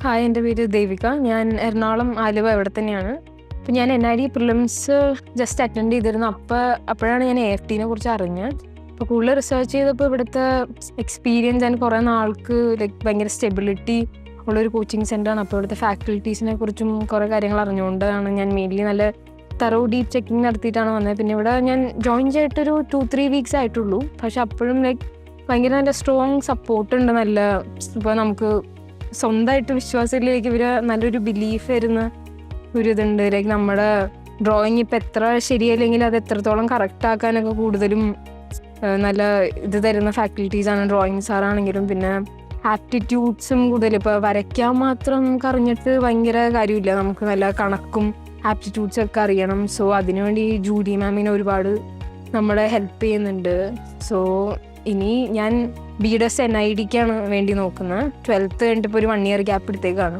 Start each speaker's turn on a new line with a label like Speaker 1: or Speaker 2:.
Speaker 1: Hi, എൻ്റെ പേര് ദേവിക. ഞാൻ എറണാകുളം ആലുവ ഇവിടെ തന്നെയാണ്. അപ്പം ഞാൻ NID പ്രിലിംസ് ജസ്റ്റ് അറ്റൻഡ് ചെയ്തിരുന്നു. അപ്പോഴാണ് ഞാൻ AFTനെ കുറിച്ച് അറിഞ്ഞത്. അപ്പോൾ കൂടുതൽ റിസർച്ച് ചെയ്തപ്പോൾ ഇവിടുത്തെ എക്സ്പീരിയൻസ് ആൻഡ് കുറേ നാൾക്ക് ഭയങ്കര സ്റ്റെബിലിറ്റി ഉള്ളൊരു കോച്ചിങ് സെൻ്ററാണ്. അപ്പോൾ ഇവിടുത്തെ ഫാക്കൽറ്റീസിനെ കുറിച്ചും കുറേ കാര്യങ്ങൾ അറിഞ്ഞുകൊണ്ടാണ് ഞാൻ മെയിൻലി നല്ല ഡീപ്പ് ചെക്കിങ് നടത്തിയിട്ടാണ് വന്നത്. പിന്നെ ഇവിടെ ഞാൻ ജോയിൻ ചെയ്തിട്ടൊരു 2-3 വീക്സ് ആയിട്ടുള്ളൂ. പക്ഷെ അപ്പോഴും ഭയങ്കര നല്ല സ്ട്രോങ് സപ്പോർട്ട് ഉണ്ട്. നല്ല ഇപ്പോൾ നമുക്ക് സ്വന്തമായിട്ട് വിശ്വാസത്തിലേക്ക് ഇവർ നല്ലൊരു ബിലീഫ് വരുന്ന ഒരു ഇതുണ്ട്. നമ്മുടെ ഡ്രോയിങ് ഇപ്പം എത്ര ശരിയല്ലെങ്കിൽ അത് എത്രത്തോളം കറക്റ്റ് ആക്കാനൊക്കെ കൂടുതലും നല്ല ഇത് തരുന്ന ഫാക്കൽറ്റീസാണ്. ഡ്രോയിങ് സാറാണെങ്കിലും പിന്നെ ആപ്റ്റിറ്റ്യൂഡ്സും കൂടുതൽ ഇപ്പോൾ വരയ്ക്കാൻ മാത്രം നമുക്ക് അറിഞ്ഞിട്ട് ഭയങ്കര കാര്യമില്ല. നമുക്ക് നല്ല കണക്കും ആപ്റ്റിറ്റ്യൂഡ്സ് ഒക്കെ അറിയണം. സോ അതിനുവേണ്ടി ജൂഡി മാമിനെ ഒരുപാട് നമ്മളെ ഹെൽപ്പ് ചെയ്യുന്നുണ്ട്. സോ ഇനി ഞാൻ BDS NIDക്കാണ് വേണ്ടി നോക്കുന്നത്. 12th കഴിഞ്ഞിട്ട് ഇപ്പോൾ ഒരു 1 year ഗ്യാപ്പ് എടുത്തേക്കാണ്.